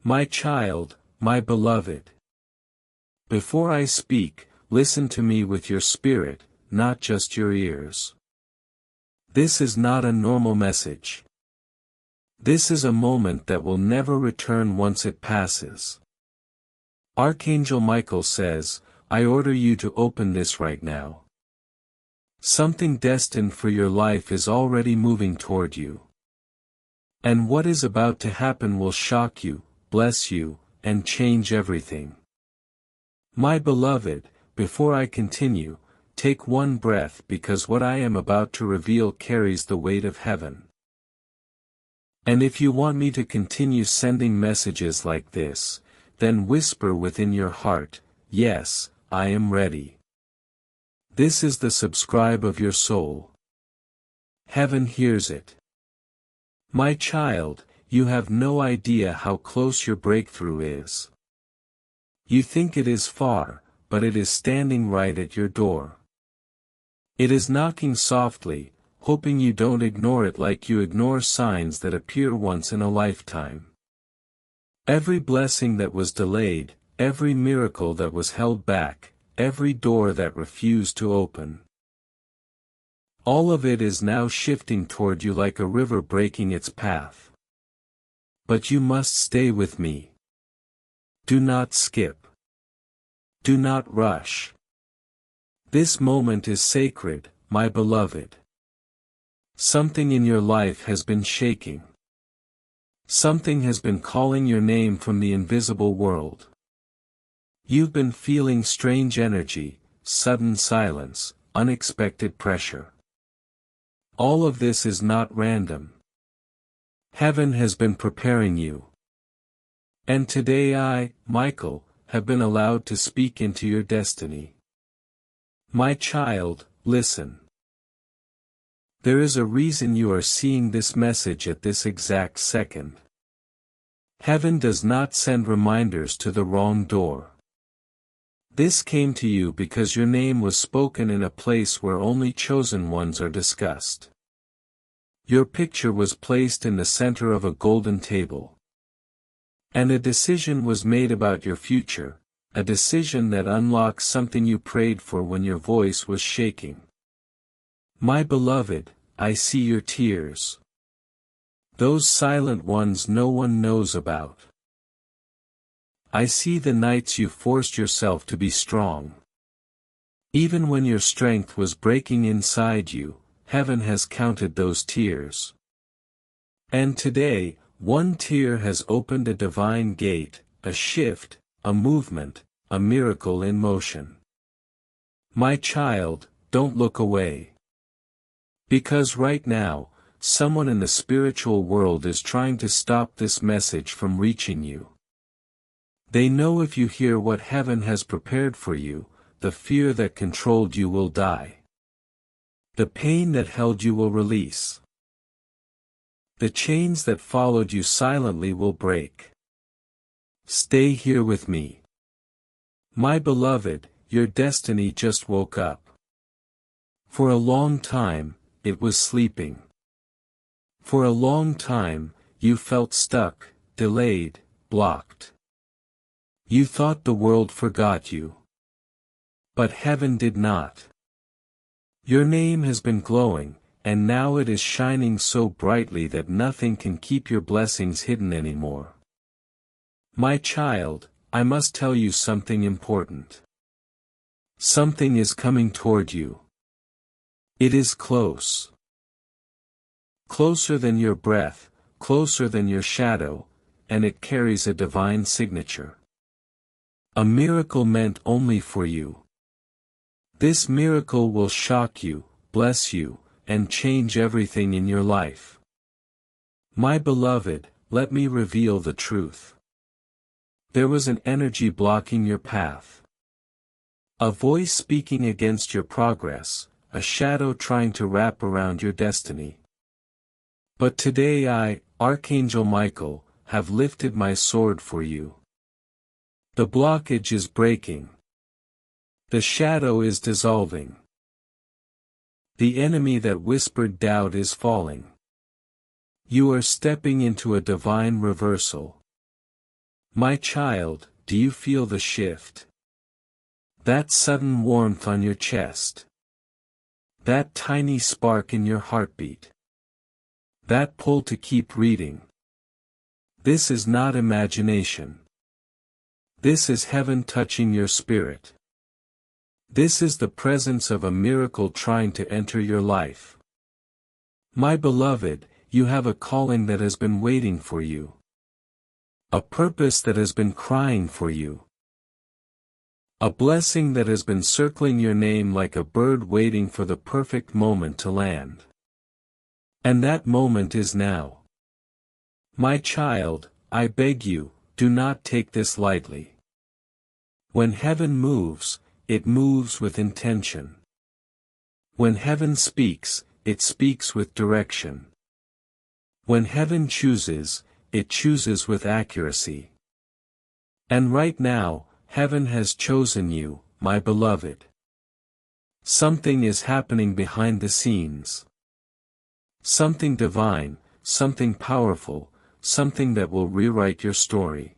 My child, my beloved. Before I speak, listen to me with your spirit, not just your ears. This is not a normal message. This is a moment that will never return once it passes. Archangel Michael says, I order you to open this right now. Something destined for your life is already moving toward you. And what is about to happen will shock you, bless you, and change everything. My beloved, before I continue, take one breath because what I am about to reveal carries the weight of heaven. And if you want me to continue sending messages like this, then whisper within your heart, yes, I am ready. This is the subscribe of your soul. Heaven hears it. My child, you have no idea how close your breakthrough is. You think it is far, but it is standing right at your door. It is knocking softly, hoping you don't ignore it like you ignore signs that appear once in a lifetime. Every blessing that was delayed, every miracle that was held back, every door that refused to open. All of it is now shifting toward you like a river breaking its path. But you must stay with me. Do not skip. Do not rush. This moment is sacred, my beloved. Something in your life has been shaking. Something has been calling your name from the invisible world. You've been feeling strange energy, sudden silence, unexpected pressure. All of this is not random. Heaven has been preparing you. And today I, Michael, have been allowed to speak into your destiny. My child, listen. There is a reason you are seeing this message at this exact second. Heaven does not send reminders to the wrong door. This came to you because your name was spoken in a place where only chosen ones are discussed. Your picture was placed in the center of a golden table. And a decision was made about your future, a decision that unlocks something you prayed for when your voice was shaking. My beloved, I see your tears. Those silent ones no one knows about. I see the nights you forced yourself to be strong. Even when your strength was breaking inside you, heaven has counted those tears. And today, one tear has opened a divine gate, a shift, a movement, a miracle in motion. My child, don't look away. Because right now, someone in the spiritual world is trying to stop this message from reaching you. They know if you hear what heaven has prepared for you, the fear that controlled you will die. The pain that held you will release. The chains that followed you silently will break. Stay here with me. My beloved, your destiny just woke up. For a long time, it was sleeping. For a long time, you felt stuck, delayed, blocked. You thought the world forgot you. But heaven did not. Your name has been glowing, and now it is shining so brightly that nothing can keep your blessings hidden anymore. My child, I must tell you something important. Something is coming toward you. It is close. Closer than your breath, closer than your shadow, and it carries a divine signature. A miracle meant only for you. This miracle will shock you, bless you, and change everything in your life. My beloved, let me reveal the truth. There was an energy blocking your path. A voice speaking against your progress, a shadow trying to wrap around your destiny. But today I, Archangel Michael, have lifted my sword for you. The blockage is breaking. The shadow is dissolving. The enemy that whispered doubt is falling. You are stepping into a divine reversal. My child, do you feel the shift? That sudden warmth on your chest. That tiny spark in your heartbeat. That pull to keep reading. This is not imagination. This is heaven touching your spirit. This is the presence of a miracle trying to enter your life. My beloved, you have a calling that has been waiting for you. A purpose that has been crying for you. A blessing that has been circling your name like a bird waiting for the perfect moment to land. And that moment is now. My child, I beg you, do not take this lightly. When heaven moves, it moves with intention. When heaven speaks, it speaks with direction. When heaven chooses, it chooses with accuracy. And right now, heaven has chosen you, my beloved. Something is happening behind the scenes. Something divine, something powerful, something that will rewrite your story.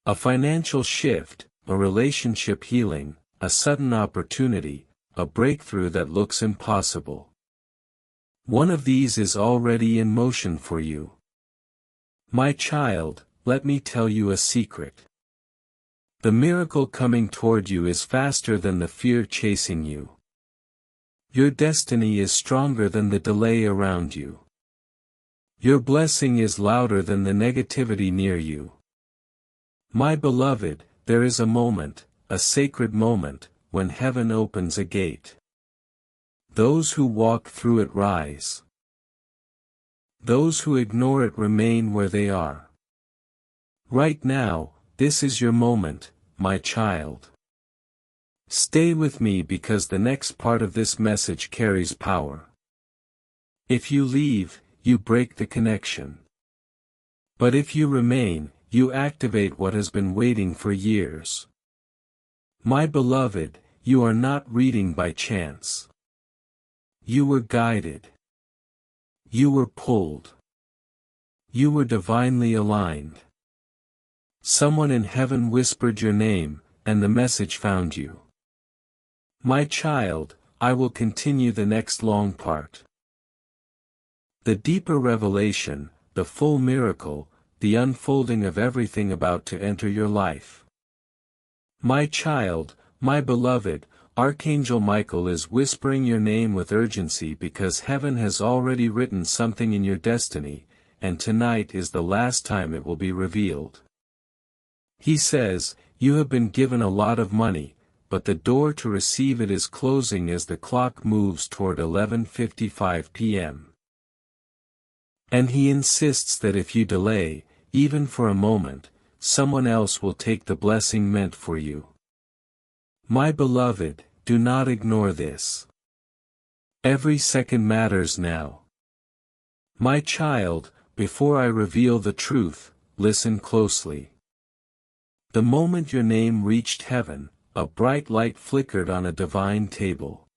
A financial shift, a relationship healing, a sudden opportunity, a breakthrough that looks impossible. One of these is already in motion for you. My child, let me tell you a secret. The miracle coming toward you is faster than the fear chasing you. Your destiny is stronger than the delay around you. Your blessing is louder than the negativity near you. My beloved, there is a moment, a sacred moment, when heaven opens a gate. Those who walk through it rise. Those who ignore it remain where they are. Right now, this is your moment, my child. Stay with me because the next part of this message carries power. If you leave, you break the connection. But if you remain, you activate what has been waiting for years. My beloved, you are not reading by chance. You were guided. You were pulled. You were divinely aligned. Someone in heaven whispered your name, and the message found you. My child, I will continue the next long part. The deeper revelation, the full miracle, the unfolding of everything about to enter your life. My child, my beloved, Archangel Michael is whispering your name with urgency because heaven has already written something in your destiny, and tonight is the last time it will be revealed. He says, you have been given a lot of money, but the door to receive it is closing as the clock moves toward 11:55 p.m. And he insists that if you delay, even for a moment, someone else will take the blessing meant for you. My beloved, do not ignore this. Every second matters now. My child, before I reveal the truth, listen closely. The moment your name reached heaven, a bright light flickered on a divine table.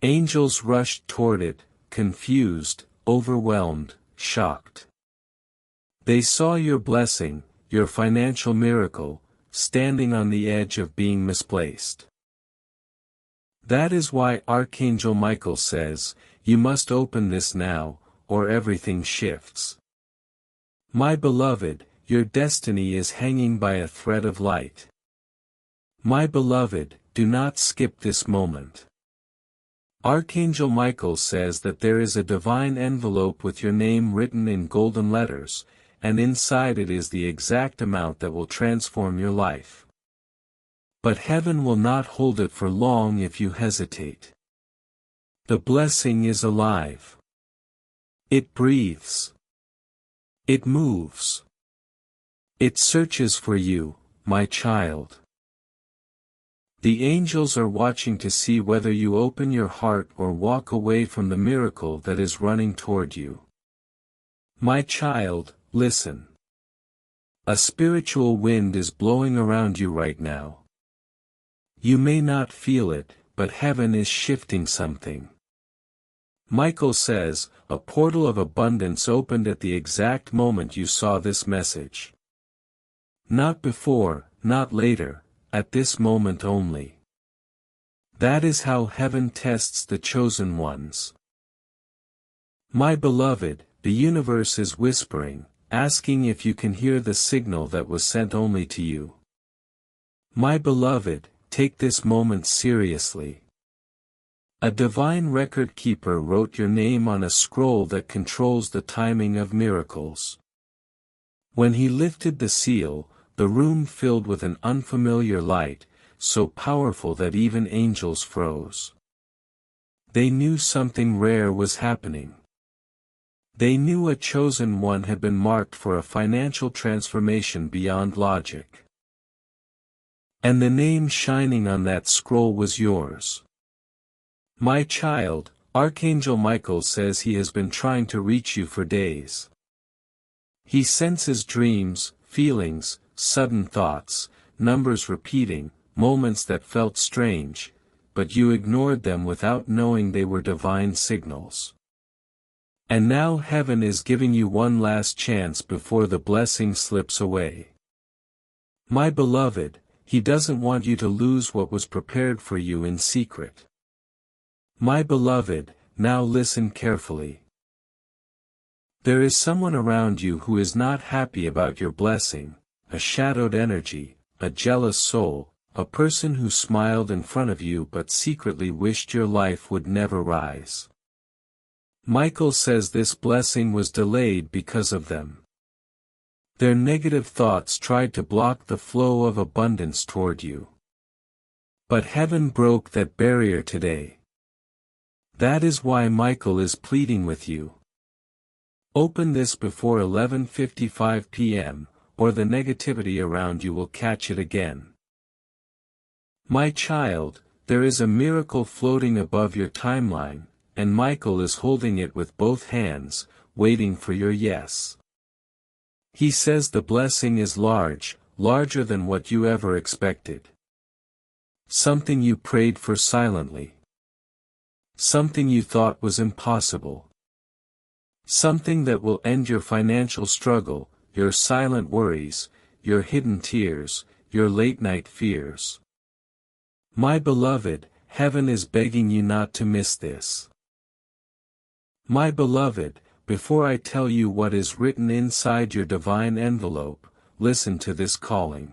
Angels rushed toward it, confused, overwhelmed, shocked. They saw your blessing, your financial miracle, standing on the edge of being misplaced. That is why Archangel Michael says, you must open this now, or everything shifts. My beloved, your destiny is hanging by a thread of light. My beloved, do not skip this moment. Archangel Michael says that there is a divine envelope with your name written in golden letters, and inside it is the exact amount that will transform your life. But heaven will not hold it for long if you hesitate. The blessing is alive. It breathes. It moves. It searches for you, my child. The angels are watching to see whether you open your heart or walk away from the miracle that is running toward you. My child, listen. A spiritual wind is blowing around you right now. You may not feel it, but heaven is shifting something. Michael says, a portal of abundance opened at the exact moment you saw this message. Not before, not later, at this moment only. That is how heaven tests the chosen ones. My beloved, the universe is whispering, asking if you can hear the signal that was sent only to you. My beloved, take this moment seriously. A divine record keeper wrote your name on a scroll that controls the timing of miracles. When he lifted the seal, the room filled with an unfamiliar light, so powerful that even angels froze. They knew something rare was happening. They knew a chosen one had been marked for a financial transformation beyond logic. And the name shining on that scroll was yours. My child, Archangel Michael says he has been trying to reach you for days. He senses dreams, feelings, sudden thoughts, numbers repeating, moments that felt strange, but you ignored them without knowing they were divine signals. And now heaven is giving you one last chance before the blessing slips away. My beloved, he doesn't want you to lose what was prepared for you in secret. My beloved, now listen carefully. There is someone around you who is not happy about your blessing, a shadowed energy, a jealous soul, a person who smiled in front of you but secretly wished your life would never rise. Michael says this blessing was delayed because of them. Their negative thoughts tried to block the flow of abundance toward you. But heaven broke that barrier today. That is why Michael is pleading with you. Open this before 11:55 p.m., or the negativity around you will catch it again. My child, there is a miracle floating above your timeline, and Michael is holding it with both hands, waiting for your yes. He says the blessing is large, larger than what you ever expected. Something you prayed for silently. Something you thought was impossible. Something that will end your financial struggle, your silent worries, your hidden tears, your late-night fears. My beloved, heaven is begging you not to miss this. My beloved, before I tell you what is written inside your divine envelope, listen to this calling.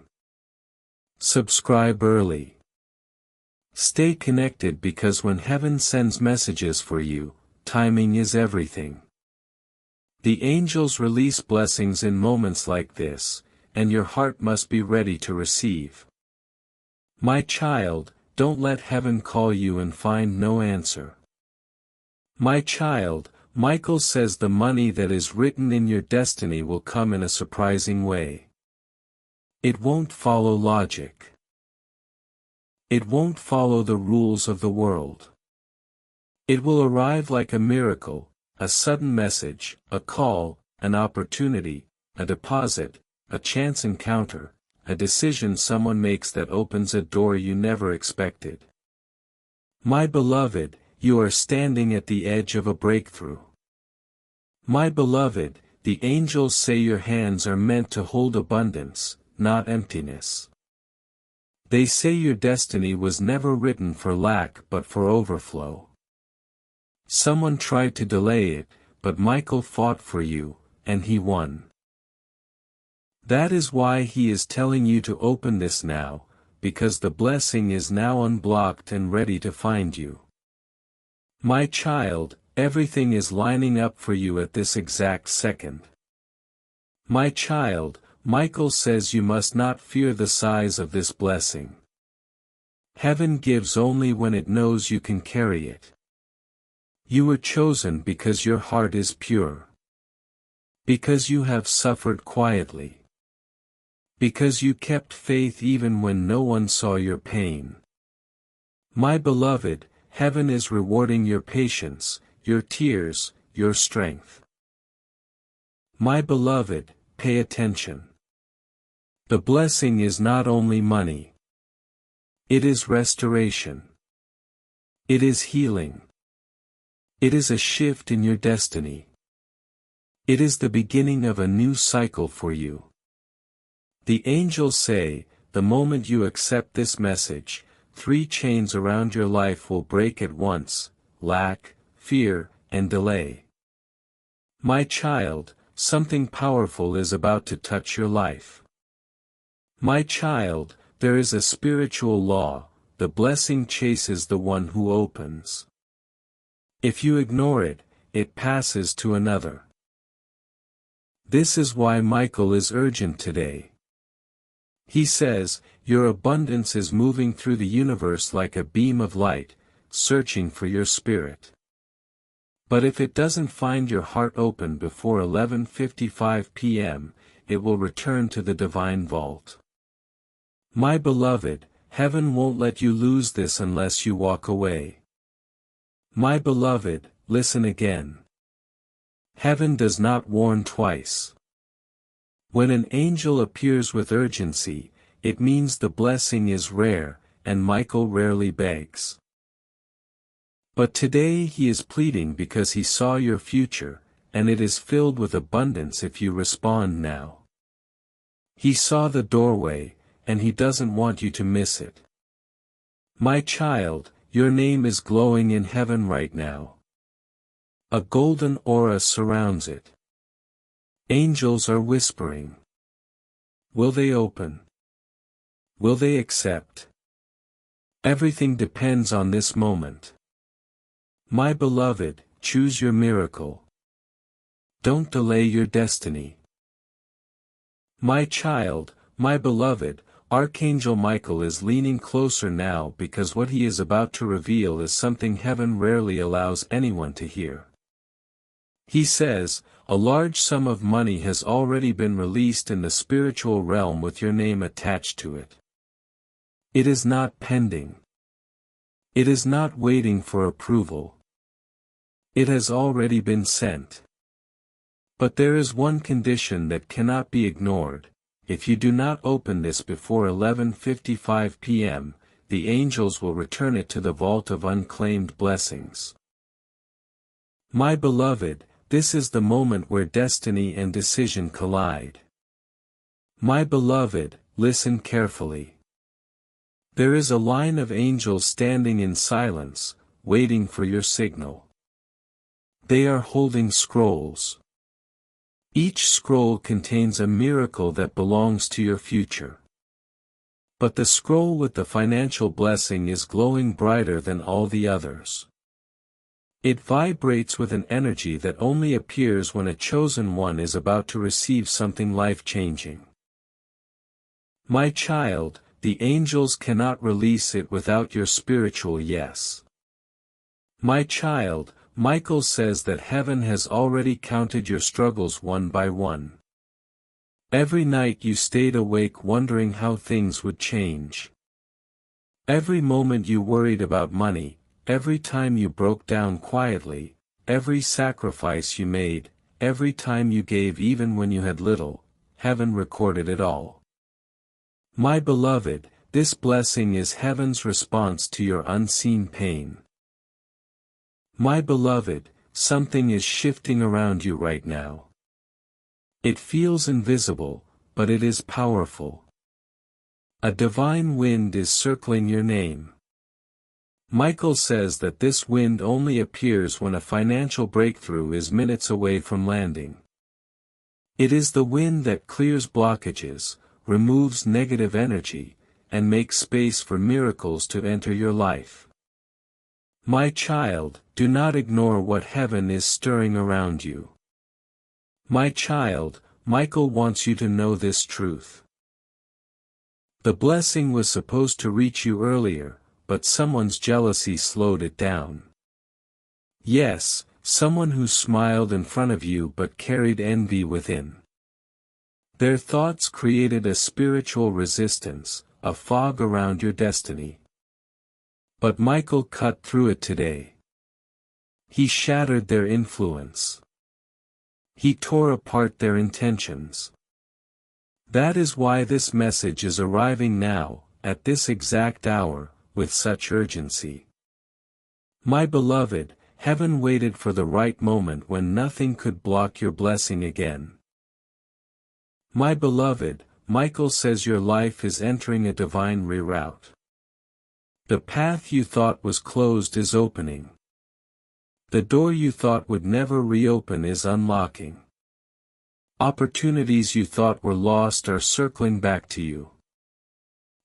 Subscribe early. Stay connected because when heaven sends messages for you, timing is everything. The angels release blessings in moments like this, and your heart must be ready to receive. My child, don't let heaven call you and find no answer. My child, Michael says the money that is written in your destiny will come in a surprising way. It won't follow logic. It won't follow the rules of the world. It will arrive like a miracle, a sudden message, a call, an opportunity, a deposit, a chance encounter, a decision someone makes that opens a door you never expected. My beloved, you are standing at the edge of a breakthrough. My beloved, the angels say your hands are meant to hold abundance, not emptiness. They say your destiny was never written for lack but for overflow. Someone tried to delay it, but Michael fought for you, and he won. That is why he is telling you to open this now, because the blessing is now unblocked and ready to find you. My child, everything is lining up for you at this exact second. My child, Michael says you must not fear the size of this blessing. Heaven gives only when it knows you can carry it. You were chosen because your heart is pure. Because you have suffered quietly. Because you kept faith even when no one saw your pain. My beloved, heaven is rewarding your patience, your tears, your strength. My beloved, pay attention. The blessing is not only money. It is restoration. It is healing. It is a shift in your destiny. It is the beginning of a new cycle for you. The angels say, the moment you accept this message, 3 chains around your life will break at once: lack, fear, and delay. My child, something powerful is about to touch your life. My child, there is a spiritual law: the blessing chases the one who opens. If you ignore it, it passes to another. This is why Michael is urgent today. He says, your abundance is moving through the universe like a beam of light, searching for your spirit. But if it doesn't find your heart open before 11:55 p.m., it will return to the divine vault. My beloved, heaven won't let you lose this unless you walk away. My beloved, listen again. Heaven does not warn twice. When an angel appears with urgency, it means the blessing is rare, and Michael rarely begs. But today he is pleading because he saw your future, and it is filled with abundance if you respond now. He saw the doorway, and he doesn't want you to miss it. My child, your name is glowing in heaven right now. A golden aura surrounds it. Angels are whispering. Will they open? Will they accept? Everything depends on this moment. My beloved, choose your miracle. Don't delay your destiny. My child, my beloved, Archangel Michael is leaning closer now because what he is about to reveal is something heaven rarely allows anyone to hear. He says, a large sum of money has already been released in the spiritual realm with your name attached to it. It is not pending. It is not waiting for approval. It has already been sent. But there is one condition that cannot be ignored: if you do not open this before 11:55 p.m., the angels will return it to the vault of unclaimed blessings. My beloved, this is the moment where destiny and decision collide. My beloved, listen carefully. There is a line of angels standing in silence, waiting for your signal. They are holding scrolls. Each scroll contains a miracle that belongs to your future. But the scroll with the financial blessing is glowing brighter than all the others. It vibrates with an energy that only appears when a chosen one is about to receive something life-changing. My child, the angels cannot release it without your spiritual yes. My child, Michael says that heaven has already counted your struggles one by one. Every night you stayed awake wondering how things would change. Every moment you worried about money, every time you broke down quietly, every sacrifice you made, every time you gave even when you had little, heaven recorded it all. My beloved, this blessing is heaven's response to your unseen pain. My beloved, something is shifting around you right now. It feels invisible, but it is powerful. A divine wind is circling your name. Michael says that this wind only appears when a financial breakthrough is minutes away from landing. It is the wind that clears blockages, removes negative energy, and makes space for miracles to enter your life. My child, do not ignore what heaven is stirring around you. My child, Michael wants you to know this truth. The blessing was supposed to reach you earlier, but someone's jealousy slowed it down. Yes, someone who smiled in front of you but carried envy within. Their thoughts created a spiritual resistance, a fog around your destiny. But Michael cut through it today. He shattered their influence. He tore apart their intentions. That is why this message is arriving now, at this exact hour, with such urgency. My beloved, heaven waited for the right moment when nothing could block your blessing again. My beloved, Michael says your life is entering a divine reroute. The path you thought was closed is opening. The door you thought would never reopen is unlocking. Opportunities you thought were lost are circling back to you.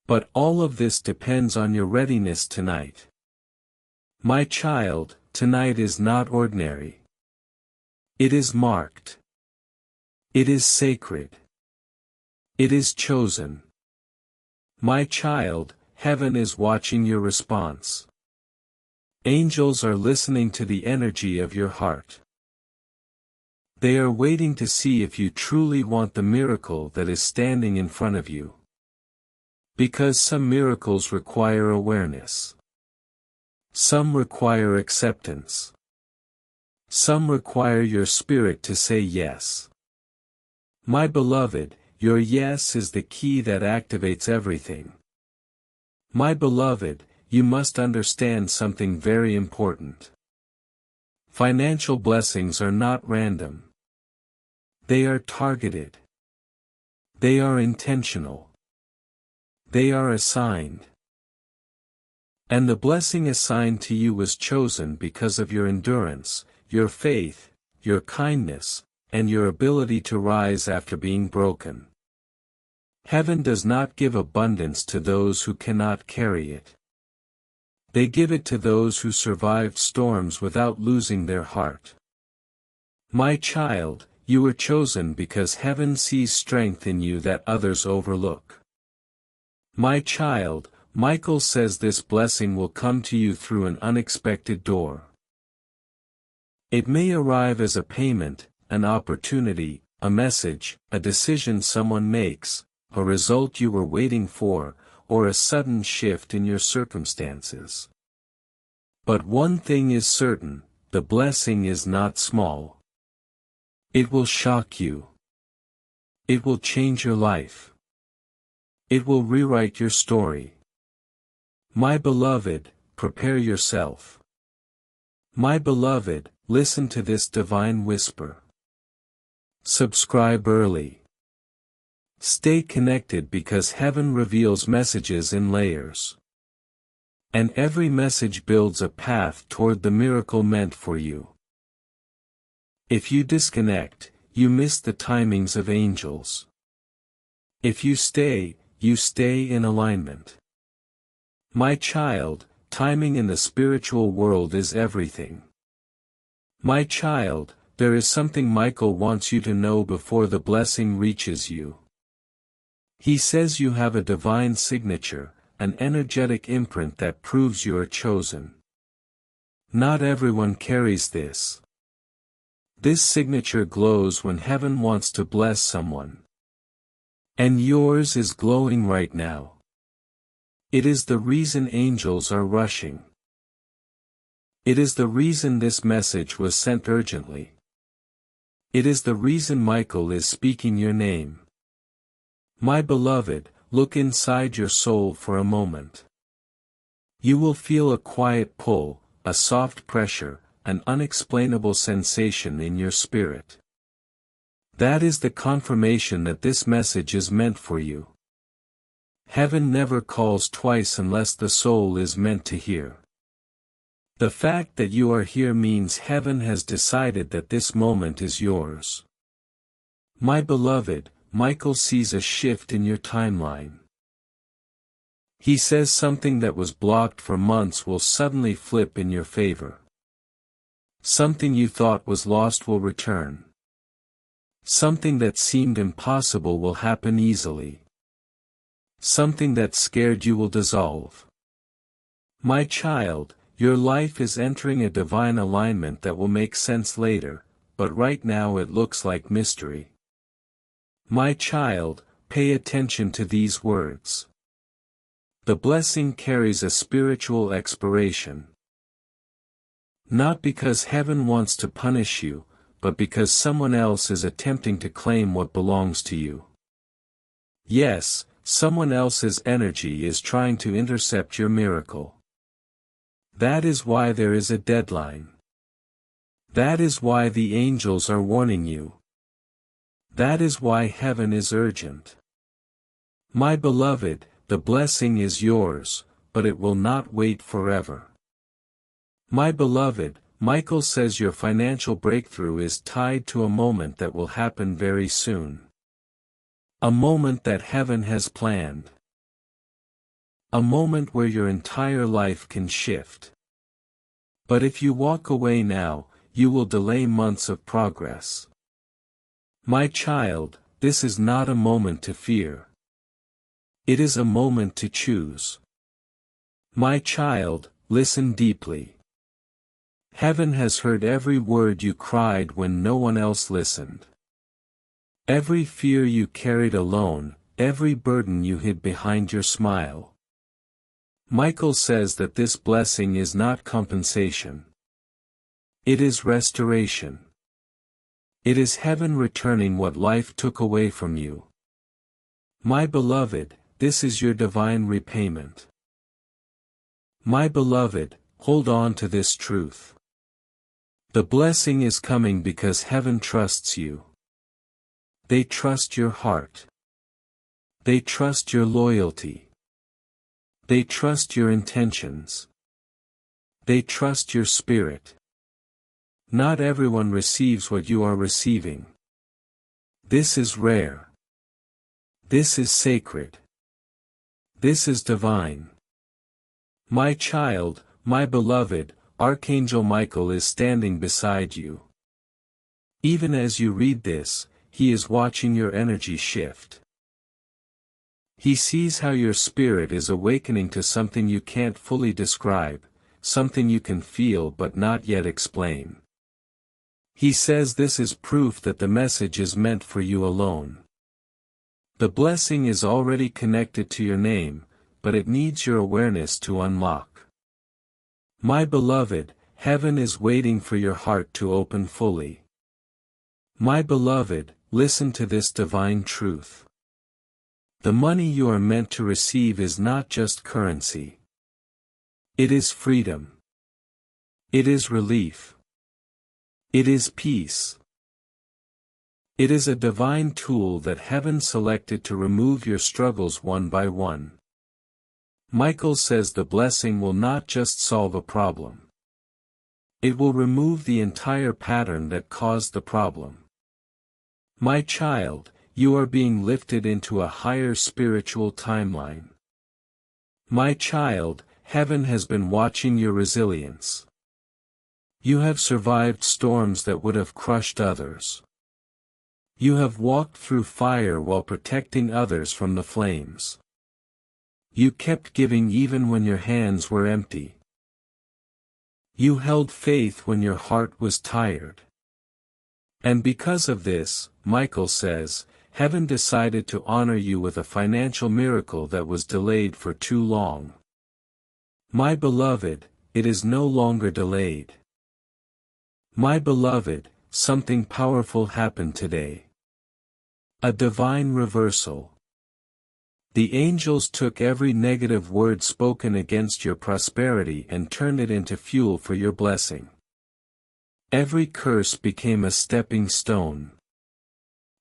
But all of this depends on your readiness tonight. My child, tonight is not ordinary. It is marked. It is sacred. It is chosen. My child, heaven is watching your response. Angels are listening to the energy of your heart. They are waiting to see if you truly want the miracle that is standing in front of you. Because some miracles require awareness. Some require acceptance. Some require your spirit to say yes. My beloved, your yes is the key that activates everything. My beloved, you must understand something very important. Financial blessings are not random. They are targeted. They are intentional. They are assigned. And the blessing assigned to you was chosen because of your endurance, your faith, your kindness, and your ability to rise after being broken. Heaven does not give abundance to those who cannot carry it. They give it to those who survived storms without losing their heart. My child, you were chosen because heaven sees strength in you that others overlook. My child, Michael says this blessing will come to you through an unexpected door. It may arrive as a payment, an opportunity, a message, a decision someone makes, a result you were waiting for, or a sudden shift in your circumstances. But one thing is certain, the blessing is not small. It will shock you. It will change your life. It will rewrite your story. My beloved, prepare yourself. My beloved, listen to this divine whisper. Subscribe early. Stay connected because heaven reveals messages in layers. And every message builds a path toward the miracle meant for you. If you disconnect, you miss the timings of angels. If you stay in alignment. My child, timing in the spiritual world is everything. My child, there is something Michael wants you to know before the blessing reaches you. He says you have a divine signature, an energetic imprint that proves you are chosen. Not everyone carries this. This signature glows when heaven wants to bless someone. And yours is glowing right now. It is the reason angels are rushing. It is the reason this message was sent urgently. It is the reason Michael is speaking your name. My beloved, look inside your soul for a moment. You will feel a quiet pull, a soft pressure, an unexplainable sensation in your spirit. That is the confirmation that this message is meant for you. Heaven never calls twice unless the soul is meant to hear. The fact that you are here means heaven has decided that this moment is yours. My beloved, Michael sees a shift in your timeline. He says something that was blocked for months will suddenly flip in your favor. Something you thought was lost will return. Something that seemed impossible will happen easily. Something that scared you will dissolve. My child, your life is entering a divine alignment that will make sense later, but right now it looks like mystery. My child, pay attention to these words. The blessing carries a spiritual expiration. Not because heaven wants to punish you, but because someone else is attempting to claim what belongs to you. Yes, someone else's energy is trying to intercept your miracle. That is why there is a deadline. That is why the angels are warning you. That is why heaven is urgent. My beloved, the blessing is yours, but it will not wait forever. My beloved, Michael says your financial breakthrough is tied to a moment that will happen very soon. A moment that heaven has planned. A moment where your entire life can shift. But if you walk away now, you will delay months of progress. My child, this is not a moment to fear. It is a moment to choose. My child, listen deeply. Heaven has heard every word you cried when no one else listened. Every fear you carried alone, every burden you hid behind your smile. Michael says that this blessing is not compensation. It is restoration. It is heaven returning what life took away from you. My beloved, this is your divine repayment. My beloved, hold on to this truth. The blessing is coming because heaven trusts you. They trust your heart. They trust your loyalty. They trust your intentions. They trust your spirit. Not everyone receives what you are receiving. This is rare. This is sacred. This is divine. My child, my beloved, Archangel Michael is standing beside you. Even as you read this, he is watching your energy shift. He sees how your spirit is awakening to something you can't fully describe, something you can feel but not yet explain. He says this is proof that the message is meant for you alone. The blessing is already connected to your name, but it needs your awareness to unlock. My beloved, heaven is waiting for your heart to open fully. My beloved, listen to this divine truth. The money you are meant to receive is not just currency. It is freedom. It is relief. It is peace. It is a divine tool that heaven selected to remove your struggles one by one. Michael says the blessing will not just solve a problem. It will remove the entire pattern that caused the problem. My child, you are being lifted into a higher spiritual timeline. My child, heaven has been watching your resilience. You have survived storms that would have crushed others. You have walked through fire while protecting others from the flames. You kept giving even when your hands were empty. You held faith when your heart was tired. And because of this, Michael says, heaven decided to honor you with a financial miracle that was delayed for too long. My beloved, it is no longer delayed. My beloved, something powerful happened today. A divine reversal. The angels took every negative word spoken against your prosperity and turned it into fuel for your blessing. Every curse became a stepping stone.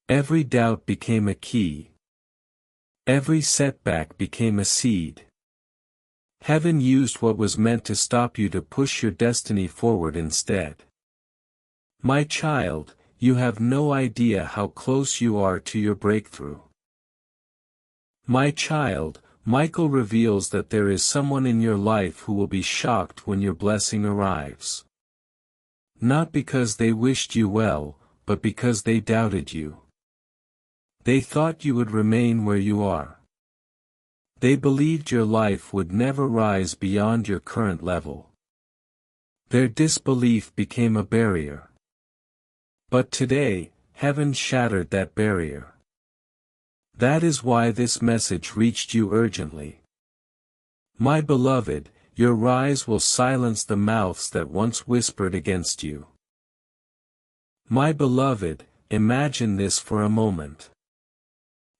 Every doubt became a key. Every setback became a seed. Heaven used what was meant to stop you to push your destiny forward instead. My child, you have no idea how close you are to your breakthrough. My child, Michael reveals that there is someone in your life who will be shocked when your blessing arrives. Not because they wished you well, but because they doubted you. They thought you would remain where you are. They believed your life would never rise beyond your current level. Their disbelief became a barrier. But today, heaven shattered that barrier. That is why this message reached you urgently. My beloved, your rise will silence the mouths that once whispered against you. My beloved, imagine this for a moment.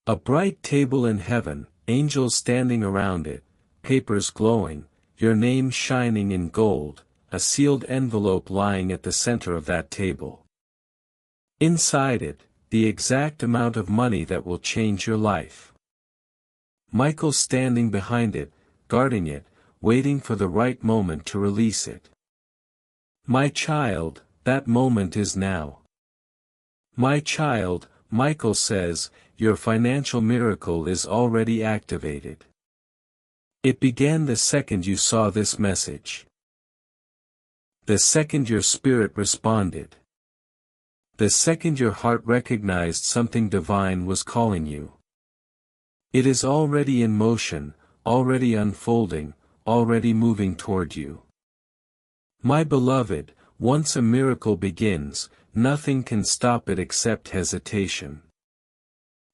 A bright table in heaven, angels standing around it, papers glowing, your name shining in gold, a sealed envelope lying at the center of that table. Inside it, the exact amount of money that will change your life. Michael standing behind it, guarding it, waiting for the right moment to release it. My child, that moment is now. My child, Michael says, your financial miracle is already activated. It began the second you saw this message. The second your spirit responded. The second your heart recognized something divine was calling you. It is already in motion, already unfolding, already moving toward you. My beloved, once a miracle begins, nothing can stop it except hesitation.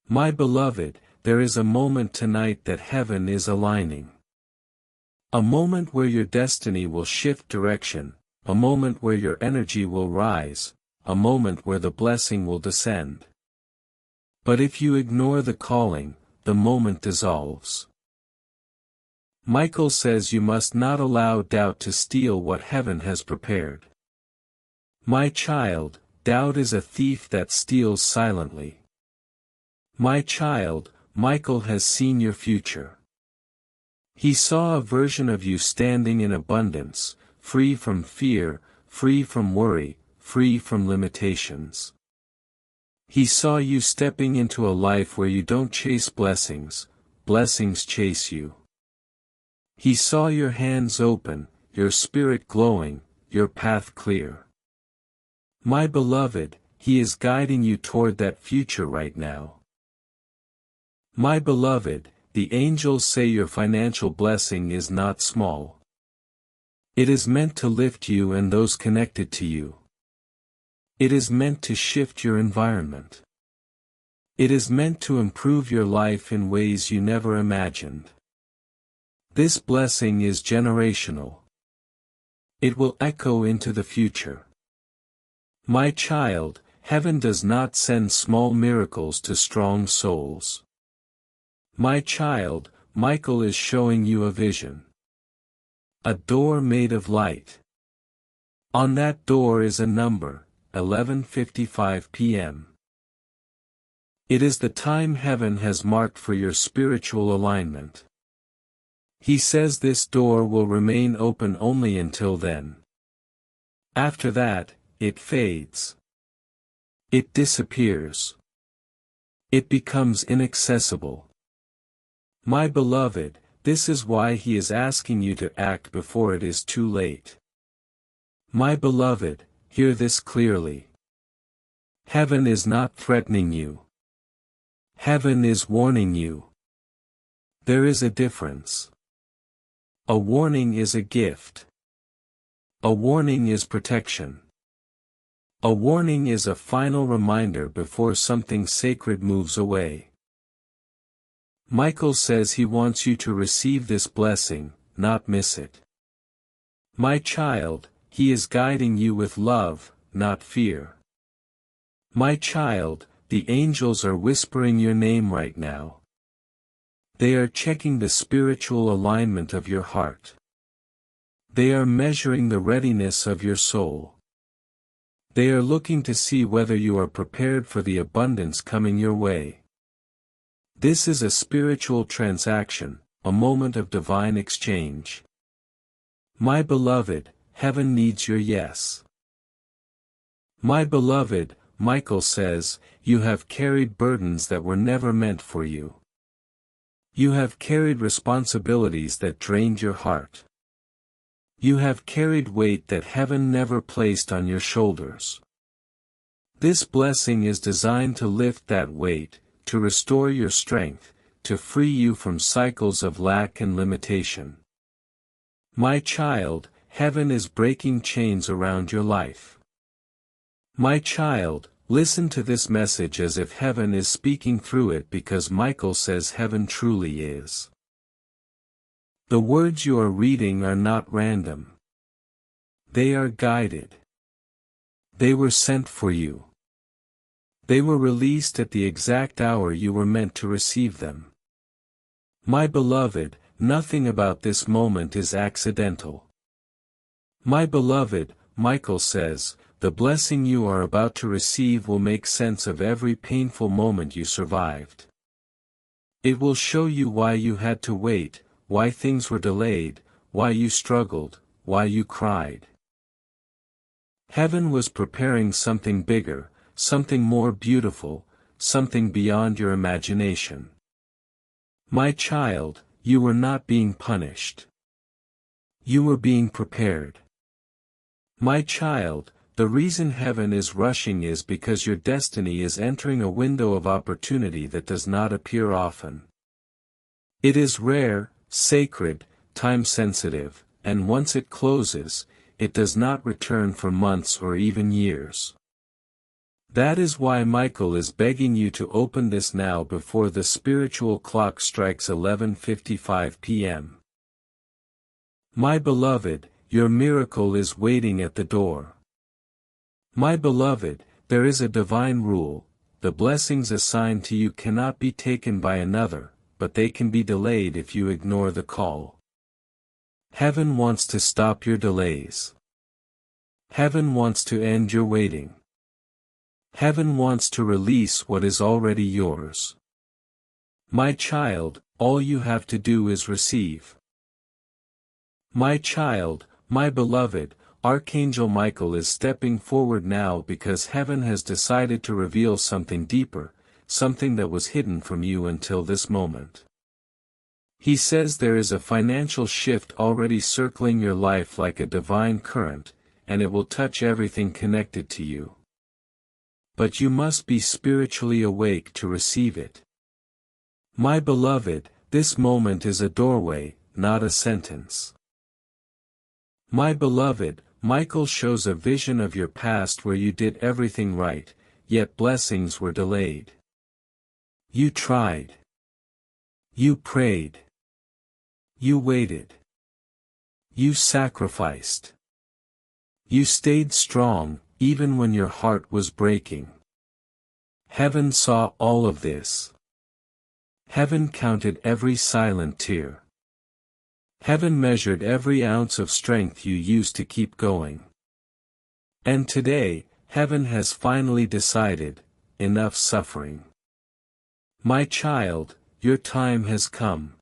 My beloved, there is a moment tonight that heaven is aligning. A moment where your destiny will shift direction, a moment where your energy will rise, a moment where the blessing will descend. But if you ignore the calling, the moment dissolves. Michael says you must not allow doubt to steal what heaven has prepared. My child, doubt is a thief that steals silently. My child, Michael has seen your future. He saw a version of you standing in abundance, free from fear, free from worry, free from limitations. He saw you stepping into a life where you don't chase blessings, blessings chase you. He saw your hands open, your spirit glowing, your path clear. My beloved, He is guiding you toward that future right now. My beloved, the angels say your financial blessing is not small. It is meant to lift you and those connected to you. It is meant to shift your environment. It is meant to improve your life in ways you never imagined. This blessing is generational. It will echo into the future. My child, heaven does not send small miracles to strong souls. My child, Michael is showing you a vision. A door made of light. On that door is a number, 11:55 p.m. It is the time heaven has marked for your spiritual alignment. He says this door will remain open only until then. After that, it fades. It disappears. It becomes inaccessible. My beloved, this is why He is asking you to act before it is too late. My beloved, hear this clearly. Heaven is not threatening you. Heaven is warning you. There is a difference. A warning is a gift. A warning is protection. A warning is a final reminder before something sacred moves away. Michael says he wants you to receive this blessing, not miss it. My child, He is guiding you with love, not fear. My child, the angels are whispering your name right now. They are checking the spiritual alignment of your heart. They are measuring the readiness of your soul. They are looking to see whether you are prepared for the abundance coming your way. This is a spiritual transaction, a moment of divine exchange. My beloved, heaven needs your yes. My beloved, Michael says, you have carried burdens that were never meant for you. You have carried responsibilities that drained your heart. You have carried weight that heaven never placed on your shoulders. This blessing is designed to lift that weight, to restore your strength, to free you from cycles of lack and limitation. My child, heaven is breaking chains around your life. My child, listen to this message as if heaven is speaking through it, because Michael says heaven truly is. The words you are reading are not random. They are guided. They were sent for you. They were released at the exact hour you were meant to receive them. My beloved, nothing about this moment is accidental. My beloved, Michael says, the blessing you are about to receive will make sense of every painful moment you survived. It will show you why you had to wait, why things were delayed, why you struggled, why you cried. Heaven was preparing something bigger, something more beautiful, something beyond your imagination. My child, you were not being punished. You were being prepared. My child, the reason heaven is rushing is because your destiny is entering a window of opportunity that does not appear often. It is rare, sacred, time-sensitive, and once it closes, it does not return for months or even years. That is why Michael is begging you to open this now before the spiritual clock strikes 11:55 p.m. My beloved, your miracle is waiting at the door. My beloved, there is a divine rule: the blessings assigned to you cannot be taken by another, but they can be delayed if you ignore the call. Heaven wants to stop your delays. Heaven wants to end your waiting. Heaven wants to release what is already yours. My child, all you have to do is receive. My child, my beloved, Archangel Michael is stepping forward now because heaven has decided to reveal something deeper, something that was hidden from you until this moment. He says there is a financial shift already circling your life like a divine current, and it will touch everything connected to you. But you must be spiritually awake to receive it. My beloved, this moment is a doorway, not a sentence. My beloved, Michael shows a vision of your past where you did everything right, yet blessings were delayed. You tried. You prayed. You waited. You sacrificed. You stayed strong, even when your heart was breaking. Heaven saw all of this. Heaven counted every silent tear. Heaven measured every ounce of strength you used to keep going. And today, heaven has finally decided, enough suffering. My child, your time has come.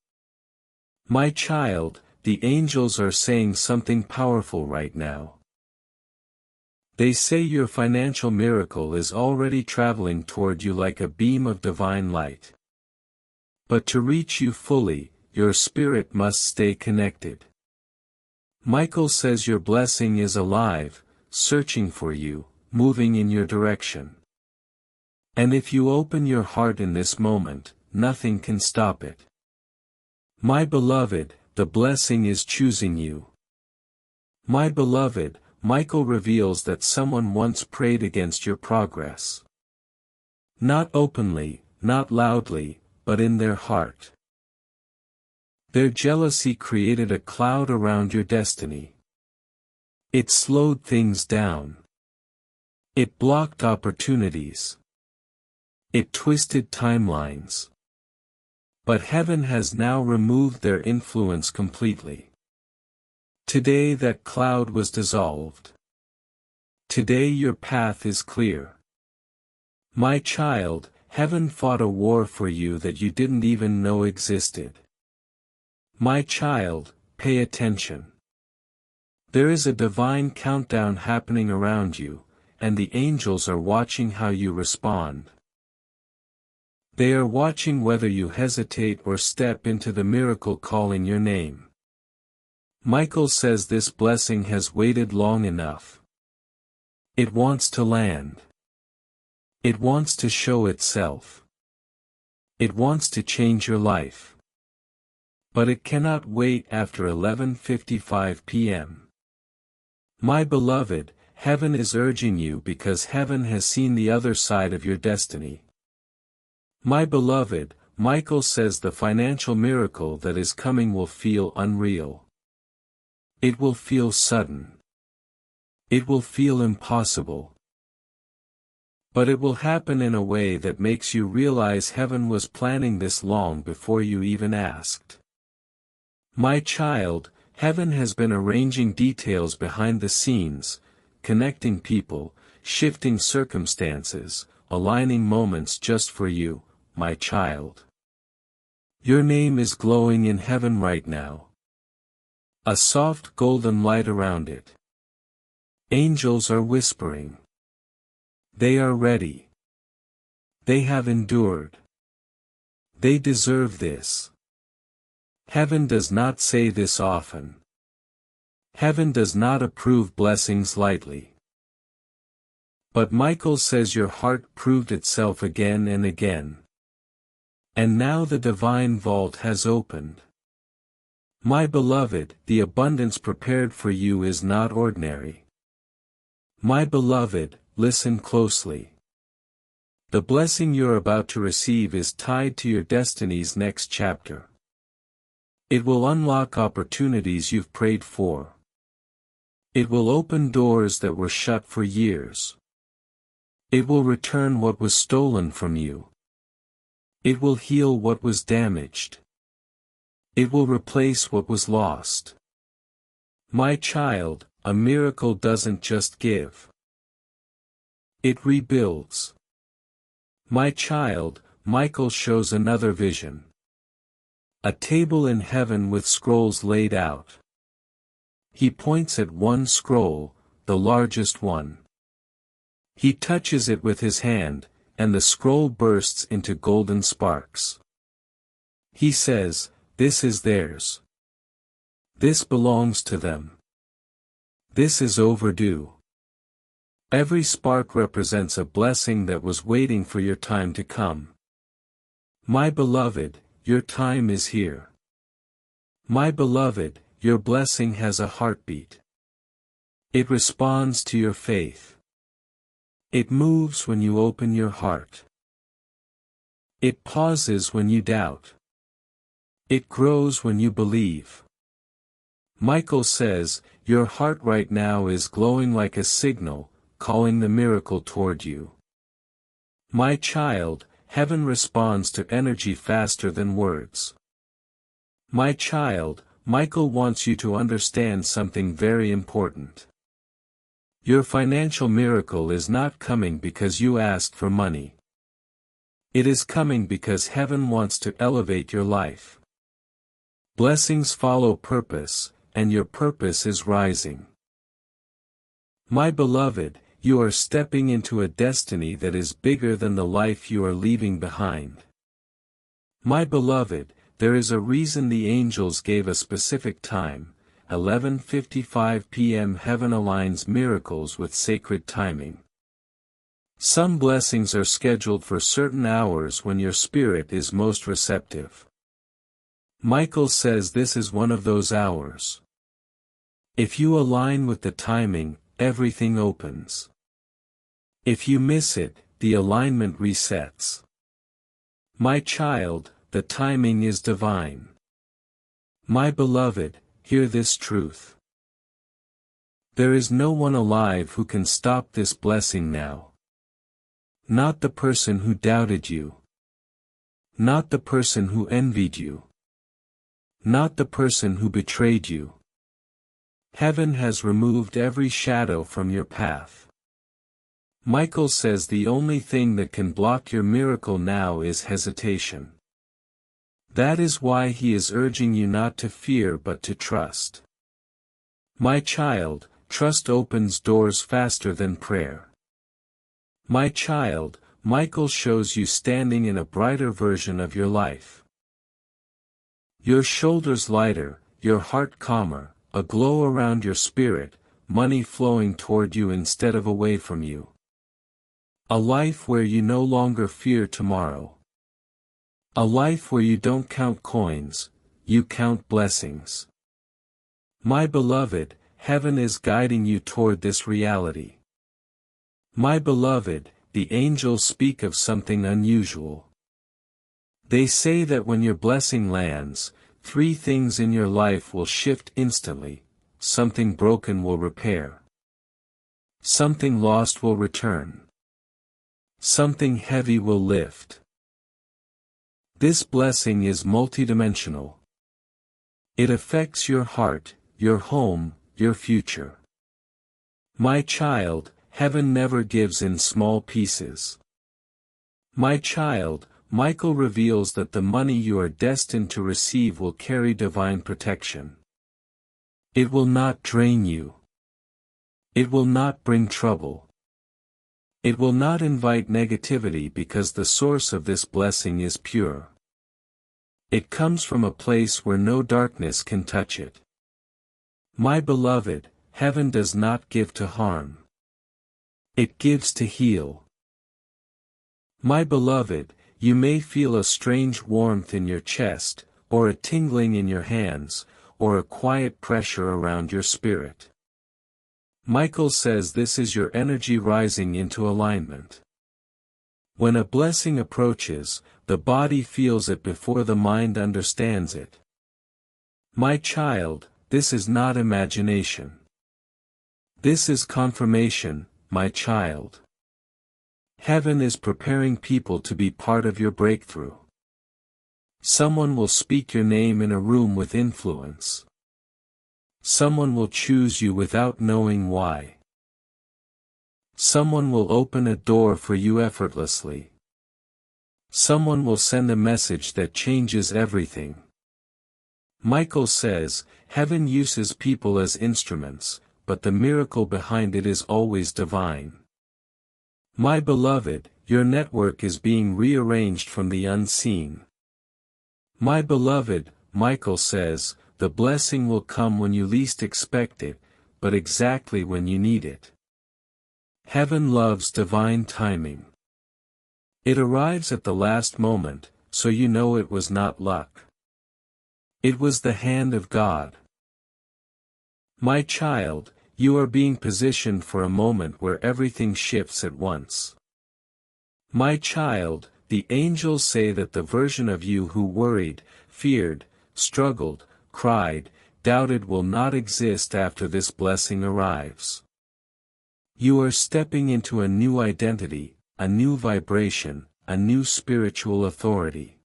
My child, the angels are saying something powerful right now. They say your financial miracle is already traveling toward you like a beam of divine light. But to reach you fully, your spirit must stay connected. Michael says your blessing is alive, searching for you, moving in your direction. And if you open your heart in this moment, nothing can stop it. My beloved, the blessing is choosing you. My beloved, Michael reveals that someone once prayed against your progress. Not openly, not loudly, but in their heart. Their jealousy created a cloud around your destiny. It slowed things down. It blocked opportunities. It twisted timelines. But heaven has now removed their influence completely. Today that cloud was dissolved. Today your path is clear. My child, heaven fought a war for you that you didn't even know existed. My child, pay attention. There is a divine countdown happening around you, and the angels are watching how you respond. They are watching whether you hesitate or step into the miracle calling your name. Michael says this blessing has waited long enough. It wants to land. It wants to show itself. It wants to change your life. But it cannot wait after 11:55 p.m. My beloved, heaven is urging you because heaven has seen the other side of your destiny. My beloved, Michael says the financial miracle that is coming will feel unreal. It will feel sudden. It will feel impossible. But it will happen in a way that makes you realize heaven was planning this long before you even asked. My child, heaven has been arranging details behind the scenes, connecting people, shifting circumstances, aligning moments just for you, my child. Your name is glowing in heaven right now. A soft golden light around it. Angels are whispering. They are ready. They have endured. They deserve this. Heaven does not say this often. Heaven does not approve blessings lightly. But Michael says your heart proved itself again and again. And now the divine vault has opened. My beloved, the abundance prepared for you is not ordinary. My beloved, listen closely. The blessing you're about to receive is tied to your destiny's next chapter. It will unlock opportunities you've prayed for. It will open doors that were shut for years. It will return what was stolen from you. It will heal what was damaged. It will replace what was lost. My child, a miracle doesn't just give. It rebuilds. My child, Michael shows another vision. A table in heaven with scrolls laid out. He points at one scroll, the largest one. He touches it with his hand, and the scroll bursts into golden sparks. He says, "This is theirs. This belongs to them. This is overdue." Every spark represents a blessing that was waiting for your time to come. My beloved, your time is here. My beloved, your blessing has a heartbeat. It responds to your faith. It moves when you open your heart. It pauses when you doubt. It grows when you believe. Michael says, your heart right now is glowing like a signal, calling the miracle toward you. My child, heaven responds to energy faster than words. My child, Michael wants you to understand something very important. Your financial miracle is not coming because you asked for money. It is coming because heaven wants to elevate your life. Blessings follow purpose, and your purpose is rising. My beloved, you are stepping into a destiny that is bigger than the life you are leaving behind. My beloved, there is a reason the angels gave a specific time, 11:55 p.m. Heaven aligns miracles with sacred timing. Some blessings are scheduled for certain hours when your spirit is most receptive. Michael says this is one of those hours. If you align with the timing, everything opens. If you miss it, the alignment resets. My child, the timing is divine. My beloved, hear this truth. There is no one alive who can stop this blessing now. Not the person who doubted you. Not the person who envied you. Not the person who betrayed you. Heaven has removed every shadow from your path. Michael says the only thing that can block your miracle now is hesitation. That is why he is urging you not to fear but to trust. My child, trust opens doors faster than prayer. My child, Michael shows you standing in a brighter version of your life. Your shoulders lighter, your heart calmer, a glow around your spirit, money flowing toward you instead of away from you. A life where you no longer fear tomorrow. A life where you don't count coins, you count blessings. My beloved, heaven is guiding you toward this reality. My beloved, the angels speak of something unusual. They say that when your blessing lands, 3 things in your life will shift instantly. Something broken will repair. Something lost will return. Something heavy will lift. This blessing is multidimensional. It affects your heart, your home, your future. My child, heaven never gives in small pieces. My child, Michael reveals that the money you are destined to receive will carry divine protection. It will not drain you. It will not bring trouble. It will not invite negativity because the source of this blessing is pure. It comes from a place where no darkness can touch it. My beloved, heaven does not give to harm. It gives to heal. My beloved, you may feel a strange warmth in your chest, or a tingling in your hands, or a quiet pressure around your spirit. Michael says this is your energy rising into alignment. When a blessing approaches, the body feels it before the mind understands it. My child, this is not imagination. This is confirmation, my child. Heaven is preparing people to be part of your breakthrough. Someone will speak your name in a room with influence. Someone will choose you without knowing why. Someone will open a door for you effortlessly. Someone will send a message that changes everything. Michael says, heaven uses people as instruments, but the miracle behind it is always divine. My beloved, your network is being rearranged from the unseen. My beloved, Michael says, the blessing will come when you least expect it, but exactly when you need it. Heaven loves divine timing. It arrives at the last moment, so you know it was not luck. It was the hand of God. My child, you are being positioned for a moment where everything shifts at once. My child, the angels say that the version of you who worried, feared, struggled, cried, doubted will not exist after this blessing arrives. You are stepping into a new identity, a new vibration, a new spiritual authority.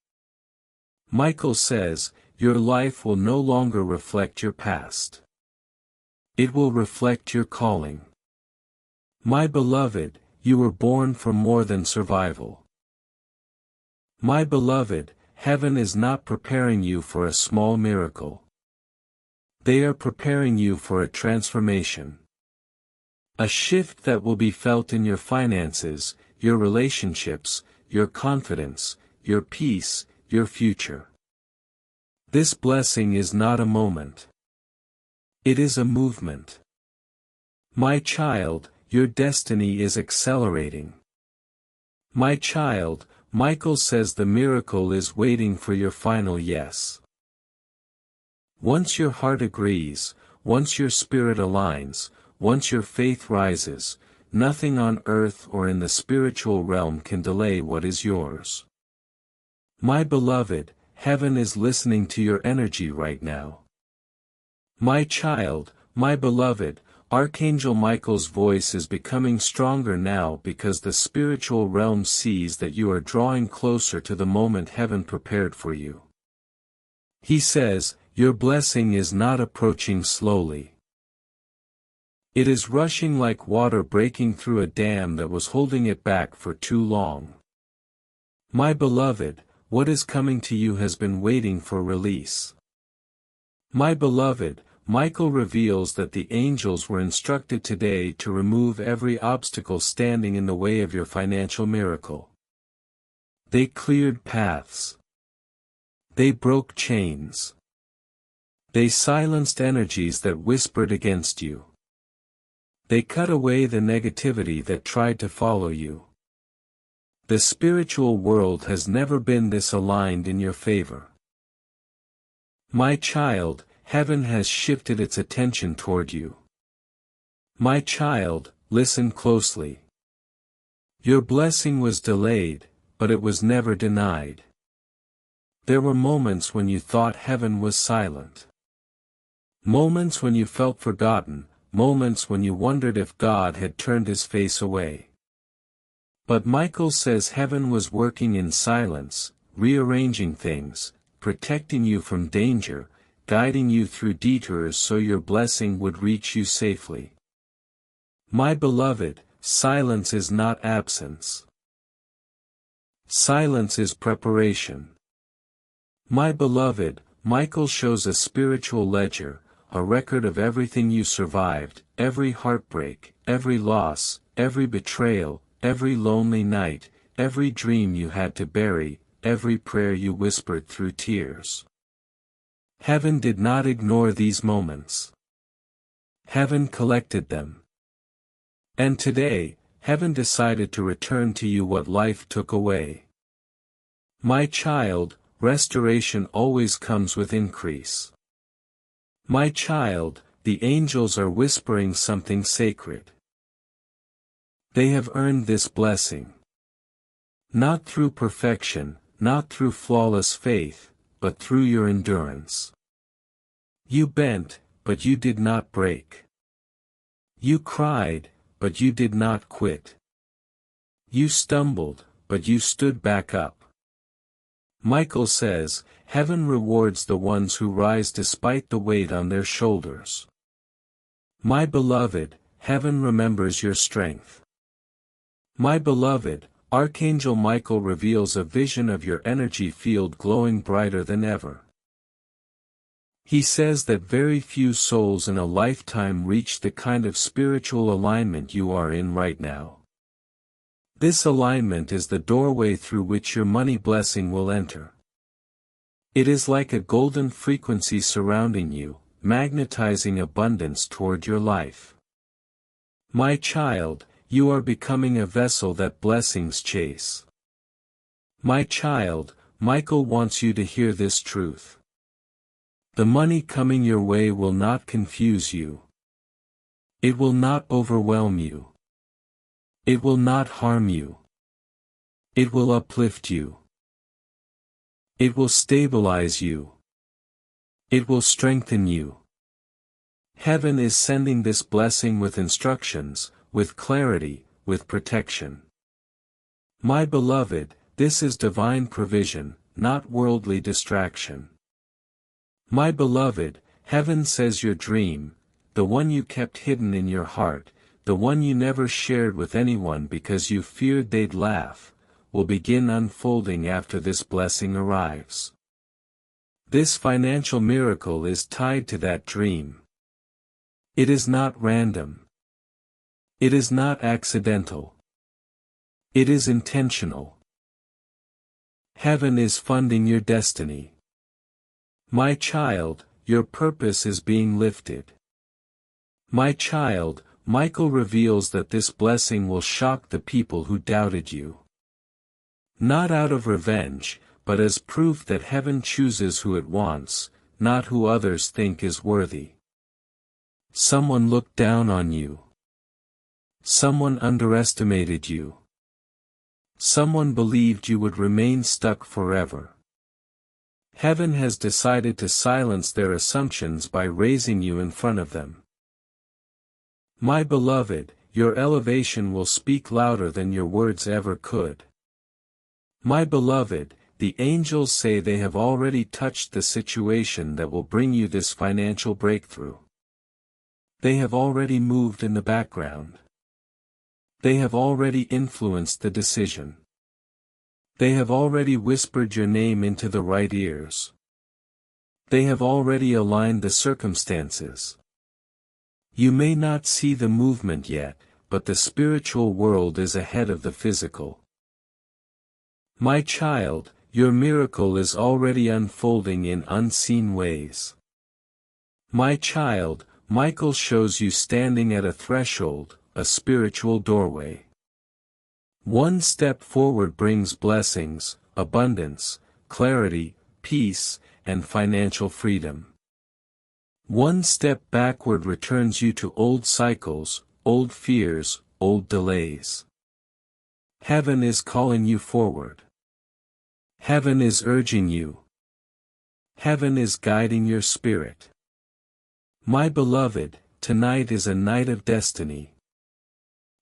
Michael says, your life will no longer reflect your past. It will reflect your calling. My beloved, you were born for more than survival. My beloved, heaven is not preparing you for a small miracle. They are preparing you for a transformation. A shift that will be felt in your finances, your relationships, your confidence, your peace, your future. This blessing is not a moment. It is a movement. My child, your destiny is accelerating. My child, Michael says the miracle is waiting for your final yes. Once your heart agrees, once your spirit aligns, once your faith rises, nothing on earth or in the spiritual realm can delay what is yours. My beloved, heaven is listening to your energy right now. My child, my beloved, Archangel Michael's voice is becoming stronger now because the spiritual realm sees that you are drawing closer to the moment heaven prepared for you. He says, your blessing is not approaching slowly. It is rushing like water breaking through a dam that was holding it back for too long. My beloved, what is coming to you has been waiting for release. My beloved, Michael reveals that the angels were instructed today to remove every obstacle standing in the way of your financial miracle. They cleared paths. They broke chains. They silenced energies that whispered against you. They cut away the negativity that tried to follow you. The spiritual world has never been this aligned in your favor. My child, heaven has shifted its attention toward you. My child, listen closely. Your blessing was delayed, but it was never denied. There were moments when you thought heaven was silent. Moments when you felt forgotten, moments when you wondered if God had turned his face away. But Michael says heaven was working in silence, rearranging things, protecting you from danger, guiding you through detours so your blessing would reach you safely. My beloved, silence is not absence. Silence is preparation. My beloved, Michael shows a spiritual ledger, a record of everything you survived, every heartbreak, every loss, every betrayal, every lonely night, every dream you had to bury, every prayer you whispered through tears. Heaven did not ignore these moments. Heaven collected them. And today, heaven decided to return to you what life took away. My child, restoration always comes with increase. My child, the angels are whispering something sacred. They have earned this blessing. Not through perfection, not through flawless faith, but through your endurance. You bent, but you did not break. You cried, but you did not quit. You stumbled, but you stood back up. Michael says, heaven rewards the ones who rise despite the weight on their shoulders. My beloved, heaven remembers your strength. My beloved, Archangel Michael reveals a vision of your energy field glowing brighter than ever. He says that very few souls in a lifetime reach the kind of spiritual alignment you are in right now. This alignment is the doorway through which your money blessing will enter. It is like a golden frequency surrounding you, magnetizing abundance toward your life. My child, you are becoming a vessel that blessings chase. My child, Michael wants you to hear this truth. The money coming your way will not confuse you. It will not overwhelm you. It will not harm you. It will uplift you. It will stabilize you. It will strengthen you. Heaven is sending this blessing with instructions, with clarity, with protection. My beloved, this is divine provision, not worldly distraction. My beloved, heaven says your dream, the one you kept hidden in your heart, the one you never shared with anyone because you feared they'd laugh, will begin unfolding after this blessing arrives. This financial miracle is tied to that dream. It is not random. It is not accidental. It is intentional. Heaven is funding your destiny. My child, your purpose is being lifted. My child, Michael reveals that this blessing will shock the people who doubted you. Not out of revenge, but as proof that heaven chooses who it wants, not who others think is worthy. Someone looked down on you. Someone underestimated you. Someone believed you would remain stuck forever. Heaven has decided to silence their assumptions by raising you in front of them. My beloved, your elevation will speak louder than your words ever could. My beloved, the angels say they have already touched the situation that will bring you this financial breakthrough. They have already moved in the background. They have already influenced the decision. They have already whispered your name into the right ears. They have already aligned the circumstances. You may not see the movement yet, but the spiritual world is ahead of the physical. My child, your miracle is already unfolding in unseen ways. My child, Michael shows you standing at a threshold, a spiritual doorway. One step forward brings blessings, abundance, clarity, peace, and financial freedom. One step backward returns you to old cycles, old fears, old delays. Heaven is calling you forward. Heaven is urging you. Heaven is guiding your spirit. My beloved, tonight is a night of destiny.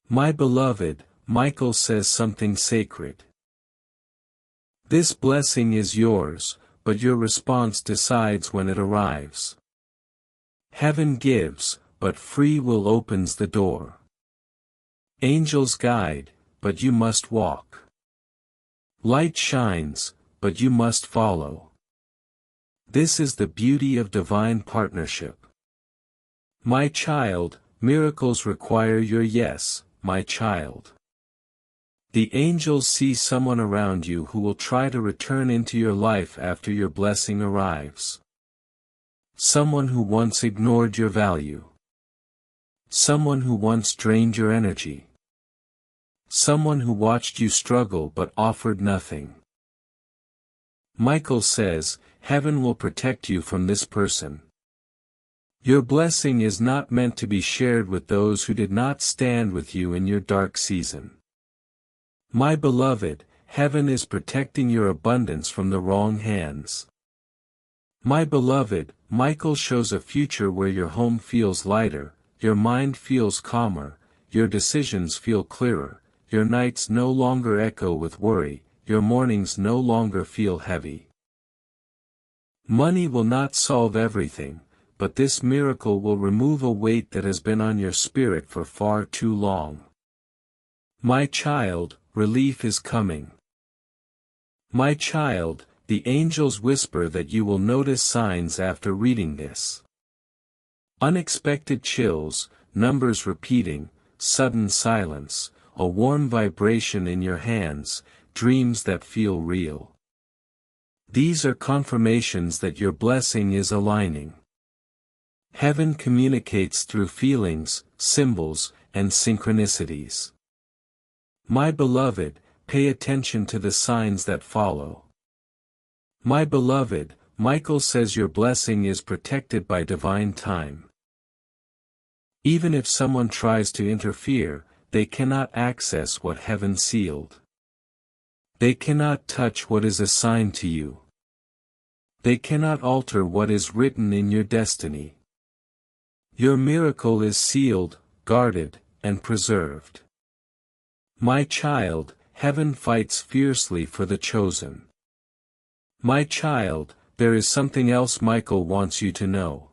My beloved, Michael says something sacred. This blessing is yours, but your response decides when it arrives. Heaven gives, but free will opens the door. Angels guide, but you must walk. Light shines, but you must follow. This is the beauty of divine partnership. My child, miracles require your yes, my child. The angels see someone around you who will try to return into your life after your blessing arrives. Someone who once ignored your value. Someone who once drained your energy. Someone who watched you struggle but offered nothing. Michael says, heaven will protect you from this person. Your blessing is not meant to be shared with those who did not stand with you in your dark season. My beloved, heaven is protecting your abundance from the wrong hands. My beloved, Michael shows a future where your home feels lighter, your mind feels calmer, your decisions feel clearer, your nights no longer echo with worry, your mornings no longer feel heavy. Money will not solve everything, but this miracle will remove a weight that has been on your spirit for far too long. My child, relief is coming. My child, the angels whisper that you will notice signs after reading this. Unexpected chills, numbers repeating, sudden silence, a warm vibration in your hands, dreams that feel real. These are confirmations that your blessing is aligning. Heaven communicates through feelings, symbols, and synchronicities. My beloved, pay attention to the signs that follow. My beloved, Michael says your blessing is protected by divine time. Even if someone tries to interfere, they cannot access what heaven sealed. They cannot touch what is assigned to you. They cannot alter what is written in your destiny. Your miracle is sealed, guarded, and preserved. My child, heaven fights fiercely for the chosen. My child, there is something else Michael wants you to know.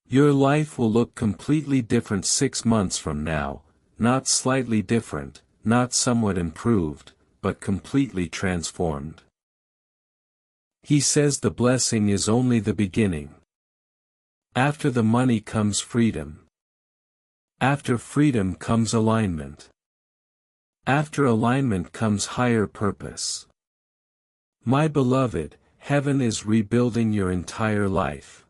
Your life will look completely different 6 months from now, not slightly different, not somewhat improved, but completely transformed. He says the blessing is only the beginning. After the money comes freedom. After freedom comes alignment. After alignment comes higher purpose. My beloved, heaven is rebuilding your entire life.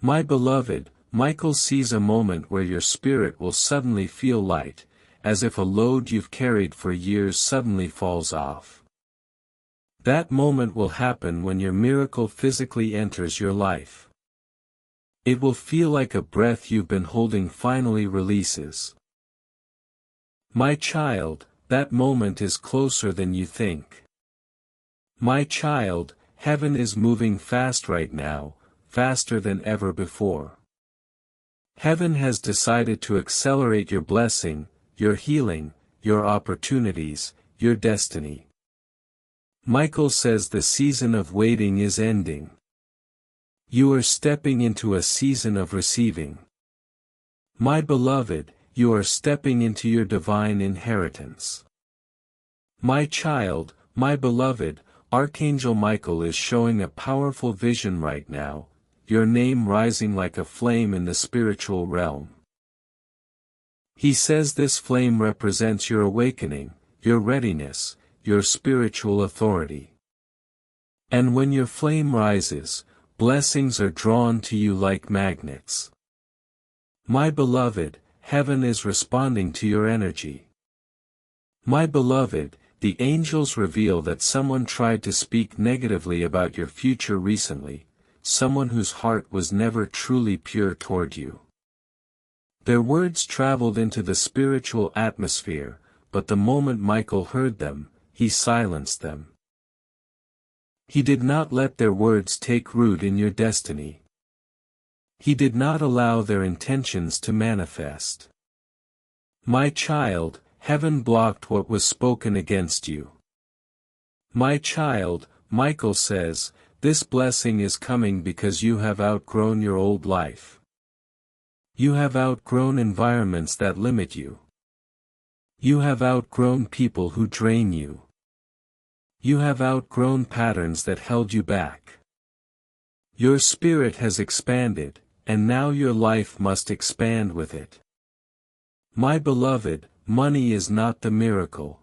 My beloved, Michael sees a moment where your spirit will suddenly feel light, as if a load you've carried for years suddenly falls off. That moment will happen when your miracle physically enters your life. It will feel like a breath you've been holding finally releases. My child, that moment is closer than you think. My child, heaven is moving fast right now, faster than ever before. Heaven has decided to accelerate your blessing, your healing, your opportunities, your destiny. Michael says the season of waiting is ending. You are stepping into a season of receiving. My beloved, you are stepping into your divine inheritance. My child, my beloved, Archangel Michael is showing a powerful vision right now, your name rising like a flame in the spiritual realm. He says this flame represents your awakening, your readiness, your spiritual authority. And when your flame rises, blessings are drawn to you like magnets. My beloved, heaven is responding to your energy. My beloved, the angels reveal that someone tried to speak negatively about your future recently, someone whose heart was never truly pure toward you. Their words traveled into the spiritual atmosphere, but the moment Michael heard them, he silenced them. He did not let their words take root in your destiny. He did not allow their intentions to manifest. My child, heaven blocked what was spoken against you. My child, Michael says, this blessing is coming because you have outgrown your old life. You have outgrown environments that limit you. You have outgrown people who drain you. You have outgrown patterns that held you back. Your spirit has expanded, and now your life must expand with it. My beloved, money is not the miracle.